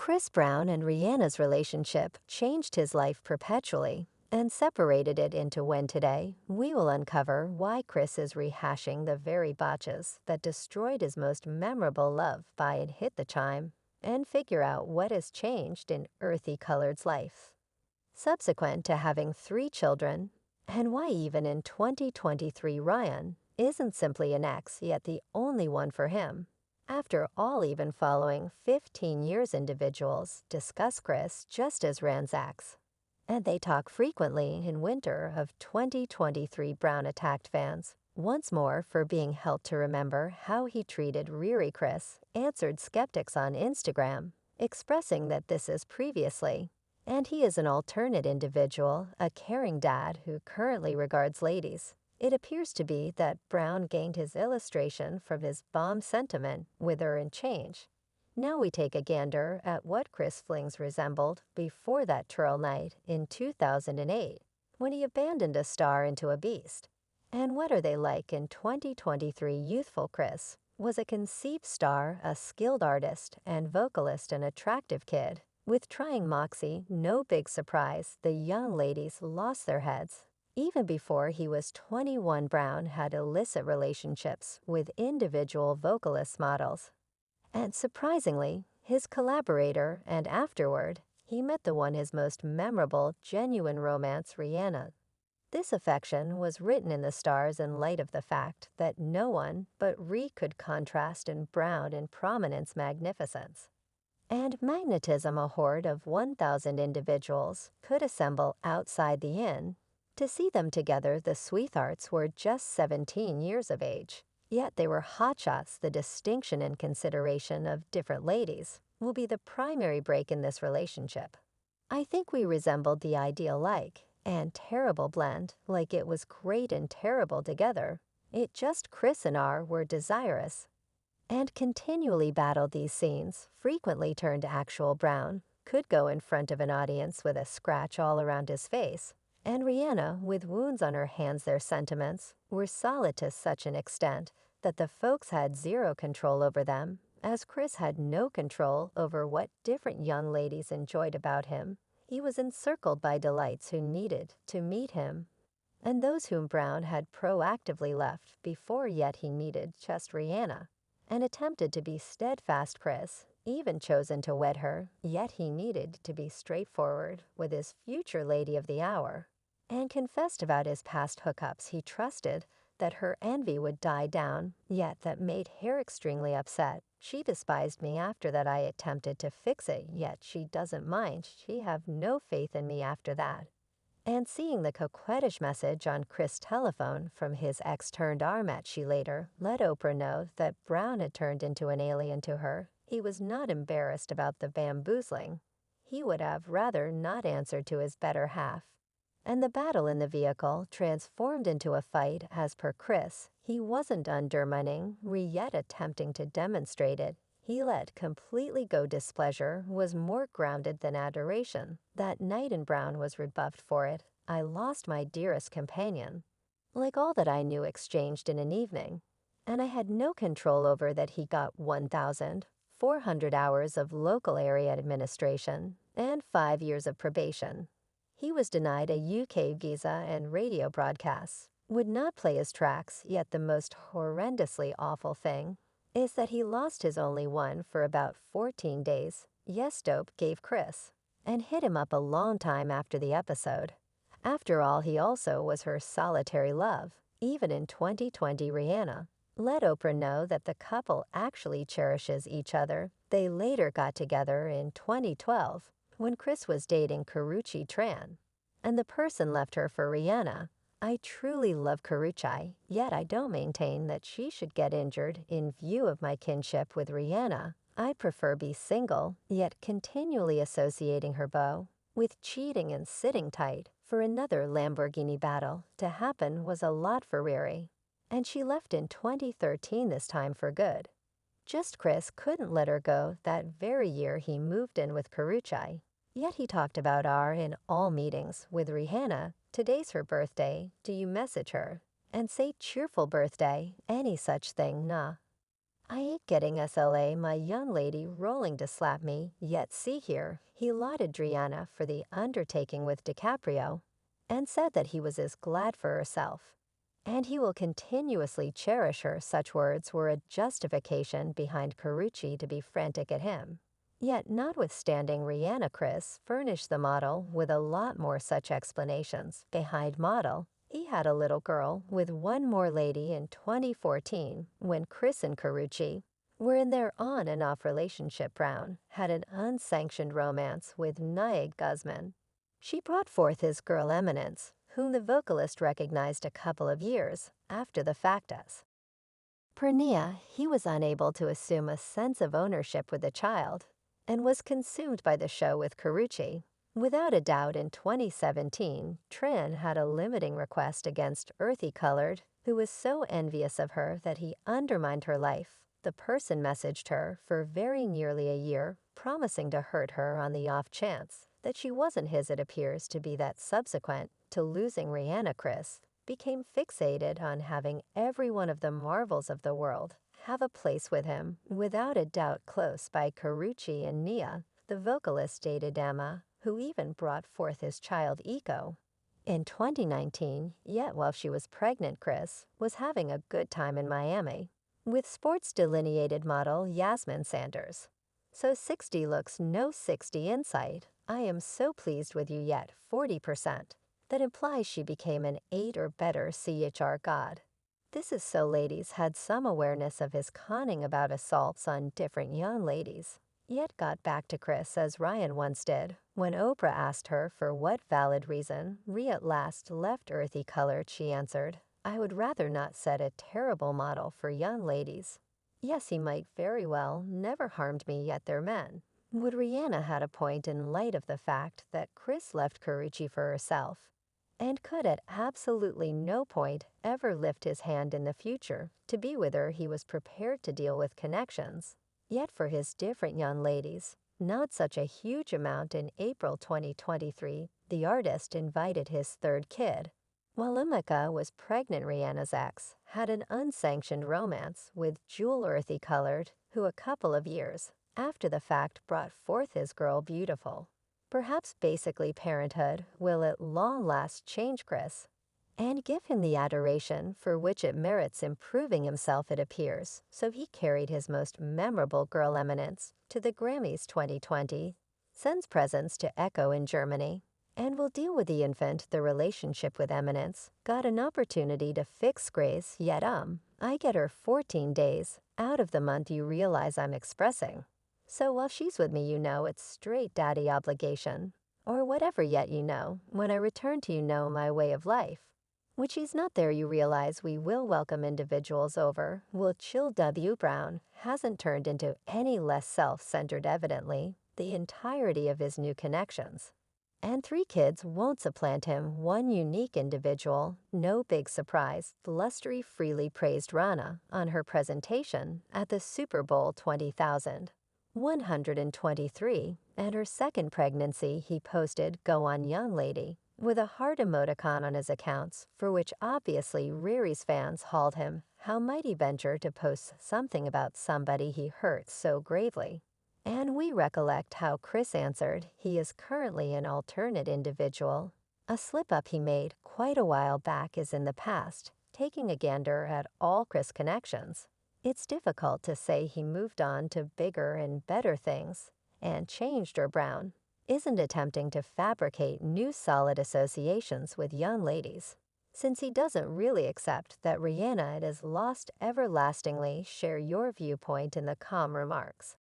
Chris Brown and Rihanna's relationship changed his life perpetually and separated it into when today we will uncover why Chris is rehashing the very botches that destroyed his most memorable love by It Hit the Chime and figure out what has changed in Earthy Colored's life. Subsequent to having 3 children, and why even in 2023 Ryan isn't simply an ex yet the only one for him. After all, even following 15 years, individuals discuss Chris just as Ransax. And they talk frequently in winter of 2023 Brown attacked fans. Once more for being helped to remember how he treated Riri. Chris answered skeptics on Instagram, expressing that this is previously. And he is an alternate individual, a caring dad who currently regards ladies. It appears to be that Brown gained his illustration from his bomb sentiment, wither and change. Now we take a gander at what Chris flings resembled before that twirl night in 2008, when he abandoned a star into a beast. And what are they like in 2023 youthful Chris? Was a conceived star, a skilled artist and vocalist, an attractive kid. With trying Moxie, no big surprise, the young ladies lost their heads. Even before he was 21, Brown had illicit relationships with individual vocalist models. And surprisingly, his collaborator, and afterward, he met the one his most memorable, genuine romance, Rihanna. This affection was written in the stars in light of the fact that no one but Ree could contrast in Brown in prominence, magnificence, and magnetism. A horde of 1,000 individuals could assemble outside the inn. To see them together, the sweethearts were just 17 years of age. Yet they were hotshots. The distinction and consideration of different ladies will be the primary break in this relationship. I think we resembled the ideal like and terrible blend, like it was great and terrible together. It just Chris and R were desirous and continually battled these scenes, frequently turned to actual Brown, could go in front of an audience with a scratch all around his face, and Rihanna with wounds on her hands. Their sentiments were solid to such an extent that the folks had zero control over them, as Chris had no control over what different young ladies enjoyed about him. He was encircled by delights who needed to meet him, and those whom Brown had proactively left before, yet he needed just Rihanna and attempted to be steadfast. Chris even chosen to wed her, yet he needed to be straightforward with his future lady of the hour, and confessed about his past hookups. He trusted that her envy would die down, yet that made her extremely upset. She despised me after that. I attempted to fix it, yet she doesn't mind. She have no faith in me after that. And seeing the coquettish message on Chris' telephone from his ex-turned-arm at, she later let Oprah know that Brown had turned into an alien to her. He was not embarrassed about the bamboozling. He would have rather not answered to his better half. And the battle in the vehicle transformed into a fight. As per Chris, he wasn't undermining, yet attempting to demonstrate it. He let completely go. Displeasure was more grounded than adoration. That night, and Brown was rebuffed for it. I lost my dearest companion, like all that I knew exchanged in an evening, and I had no control over that. He got 1,400 hours of local area administration and 5 years of probation. He was denied a UK visa and radio broadcasts, would not play his tracks. Yet the most horrendously awful thing is that he lost his only one for about 14 days. Yes, dope gave Chris and hit him up a long time after the episode. After all, he also was her solitary love. Even in 2020, Rihanna let Oprah know that the couple actually cherishes each other. They later got together in 2012 when Chris was dating Karrueche Tran, and the person left her for Rihanna. I truly love Karrueche, yet I don't maintain that she should get injured in view of my kinship with Rihanna. I prefer be single, yet continually associating her beau with cheating and sitting tight for another Lamborghini battle to happen was a lot for Riri, and she left in 2013, this time for good. Just Chris couldn't let her go. That very year he moved in with Karrueche, yet he talked about R in all meetings with Rihanna. Today's her birthday, do you message her and say cheerful birthday? Any such thing? Nah. I ain't getting SLA, my young lady rolling to slap me, yet see here, he lauded Rihanna for the undertaking with DiCaprio, and said that he was as glad for herself. And he will continuously cherish her. Such words were a justification behind Carucci to be frantic at him. Yet notwithstanding, Rihanna Chris furnished the model with a lot more such explanations. Behind model, he had a little girl with one more lady in 2014 when Chris and Carucci were in their on and off relationship. Brown had an unsanctioned romance with Niag Guzman. She brought forth his girl Eminence, whom the vocalist recognized a couple of years after the fact as. Per Nia, he was unable to assume a sense of ownership with the child and was consumed by the show with Carucci. Without a doubt, in 2017, Trin had a limiting request against Earthy Colored, who was so envious of her that he undermined her life. The person messaged her for very nearly a year, promising to hurt her on the off chance that she wasn't his. It appears to be that subsequent to losing Rihanna Chris, became fixated on having every one of the marvels of the world have a place with him, without a doubt close by Carucci and Nia. The vocalist dated Emma, who even brought forth his child Eco. In 2019, yet while she was pregnant, Chris was having a good time in Miami with sports delineated model Yasmin Sanders. So 60 looks no 60 insight. I am so pleased with you yet 40%. That implies she became an 8 or better CHR god. This is so ladies had some awareness of his conning about assaults on different young ladies, yet got back to Chris as Ryan once did when Oprah asked her for what valid reason Rhea at last left Earthy Colored. She answered, I would rather not set a terrible model for young ladies. Yes, he might very well never harmed me, yet they're men. Would Rihanna had a point in light of the fact that Chris left Carucci for herself and could at absolutely no point ever lift his hand in the future to be with her. He was prepared to deal with connections. Yet for his different young ladies, not such a huge amount. In April 2023, the artist invited his third kid. While Umika was pregnant, Rihanna's ex had an unsanctioned romance with Jewel Earthy Colored, who a couple of years after the fact brought forth his girl Beautiful. Perhaps basically parenthood will at long last change Chris and give him the adoration for which it merits, improving himself it appears. So he carried his most memorable girl Eminence to the Grammys 2020, sends presents to Echo in Germany, and will deal with the infant. The relationship with Eminence got an opportunity to fix Grace, yet I get her 14 days out of the month. You realize I'm expressing. So while she's with me, you know it's straight daddy obligation, or whatever. Yet you know, when I return to you know my way of life. When she's not there, you realize we will welcome individuals over. Will chill. W. Brown hasn't turned into any less self-centered, evidently, the entirety of his new connections. And 3 kids won't supplant him, one unique individual. No big surprise. Blustery freely praised Rihanna on her presentation at the Super Bowl 123, and her second pregnancy. He posted, Go on young lady, with a heart emoticon on his accounts, for which obviously Riri's fans hauled him. How mighty venture to post something about somebody he hurts so gravely. And we recollect how Chris answered, he is currently an alternate individual. A slip-up he made quite a while back is in the past, taking a gander at all Chris connections. It's difficult to say he moved on to bigger and better things and changed. Or Brown isn't attempting to fabricate new solid associations with young ladies, since he doesn't really accept that Rihanna is lost everlastingly. Share your viewpoint in the remarks.